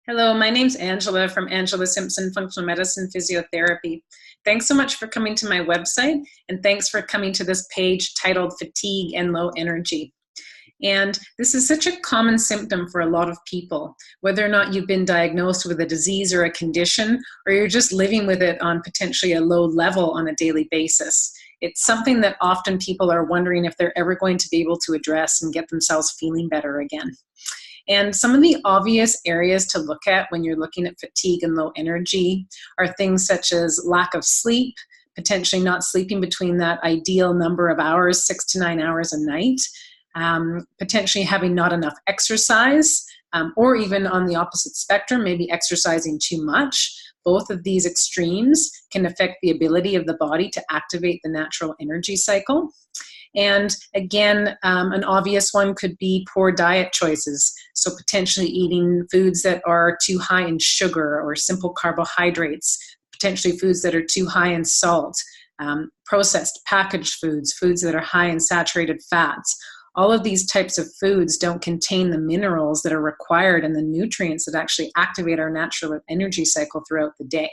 Hello, my name's Angela from Angela Simpson Functional Medicine Physiotherapy. Thanks so much for coming to my website, and thanks for coming to this page titled Fatigue and Low Energy. And this is such a common symptom for a lot of people, whether or not you've been diagnosed with a disease or a condition, or you're just living with it on potentially a low level on a daily basis. It's something that often people are wondering if they're ever going to be able to address and get themselves feeling better again. And some of the obvious areas to look at when you're looking at fatigue and low energy are things such as lack of sleep, potentially not sleeping between that ideal number of hours, 6 to 9 hours a night, potentially having not enough exercise, or even on the opposite spectrum, maybe exercising too much. Both of these extremes can affect the ability of the body to activate the natural energy cycle. And again, an obvious one could be poor diet choices. So potentially eating foods that are too high in sugar or simple carbohydrates, potentially foods that are too high in salt, processed packaged foods, foods that are high in saturated fats. All of these types of foods don't contain the minerals that are required and the nutrients that actually activate our natural energy cycle throughout the day.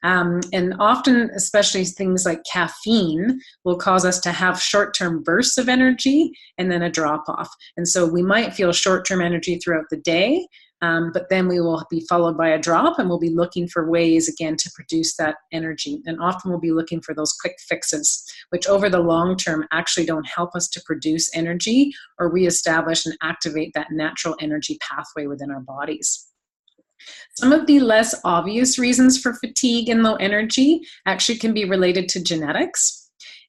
And often, especially things like caffeine, will cause us to have short-term bursts of energy and then a drop-off. And so we might feel short-term energy throughout the day, but then we will be followed by a drop, and we'll be looking for ways, again, to produce that energy. And often we'll be looking for those quick fixes, which over the long term actually don't help us to produce energy or reestablish and activate that natural energy pathway within our bodies. Some of the less obvious reasons for fatigue and low energy actually can be related to genetics.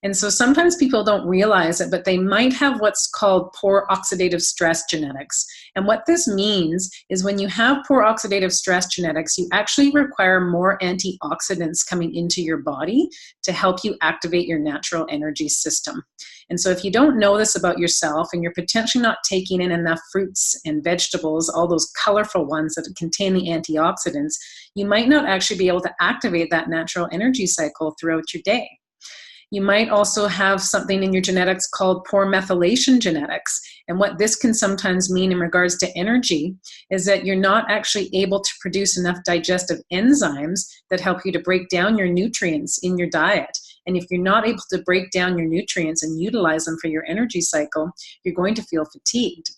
And so sometimes people don't realize it, but they might have what's called poor oxidative stress genetics. And what this means is when you have poor oxidative stress genetics, you actually require more antioxidants coming into your body to help you activate your natural energy system. And so if you don't know this about yourself and you're potentially not taking in enough fruits and vegetables, all those colorful ones that contain the antioxidants, you might not actually be able to activate that natural energy cycle throughout your day. You might also have something in your genetics called poor methylation genetics. And what this can sometimes mean in regards to energy is that you're not actually able to produce enough digestive enzymes that help you to break down your nutrients in your diet. And if you're not able to break down your nutrients and utilize them for your energy cycle, you're going to feel fatigued.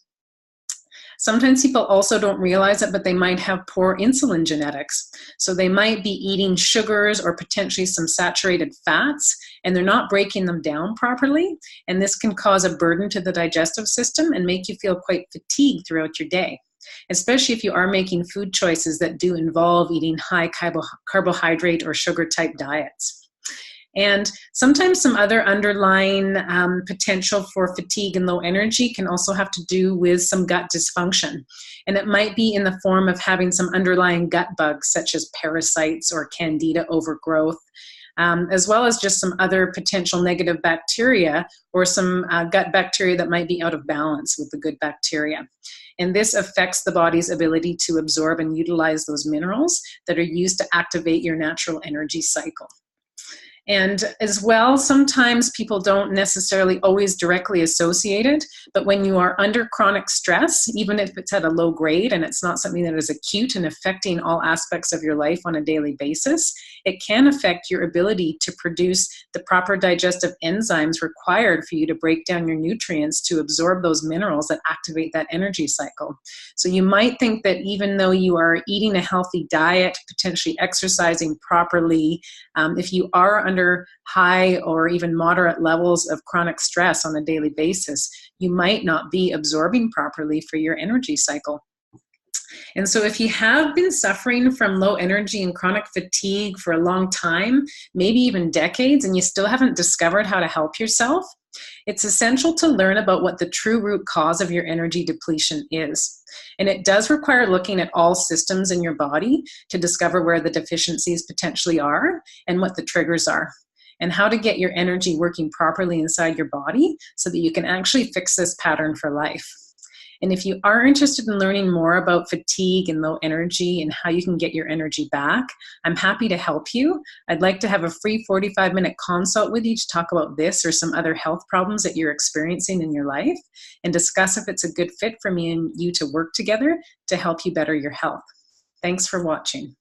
Sometimes people also don't realize it, but they might have poor insulin genetics. So they might be eating sugars or potentially some saturated fats, and they're not breaking them down properly. And this can cause a burden to the digestive system and make you feel quite fatigued throughout your day, especially if you are making food choices that do involve eating high carbohydrate or sugar type diets. And sometimes some other underlying potential for fatigue and low energy can also have to do with some gut dysfunction. And it might be in the form of having some underlying gut bugs, such as parasites or candida overgrowth, as well as just some other potential negative bacteria or some gut bacteria that might be out of balance with the good bacteria. And this affects the body's ability to absorb and utilize those minerals that are used to activate your natural energy cycle. And as well, sometimes people don't necessarily always directly associate it, but when you are under chronic stress, even if it's at a low grade and it's not something that is acute and affecting all aspects of your life on a daily basis, it can affect your ability to produce the proper digestive enzymes required for you to break down your nutrients to absorb those minerals that activate that energy cycle. So you might think that even though you are eating a healthy diet, potentially exercising properly, if you are under high or even moderate levels of chronic stress on a daily basis, you might not be absorbing properly for your energy cycle. And so if you have been suffering from low energy and chronic fatigue for a long time, maybe even decades, and you still haven't discovered how to help yourself, it's essential to learn about what the true root cause of your energy depletion is. And it does require looking at all systems in your body to discover where the deficiencies potentially are and what the triggers are, and how to get your energy working properly inside your body so that you can actually fix this pattern for life. And if you are interested in learning more about fatigue and low energy and how you can get your energy back, I'm happy to help you. I'd like to have a free 45-minute consult with you to talk about this or some other health problems that you're experiencing in your life and discuss if it's a good fit for me and you to work together to help you better your health. Thanks for watching.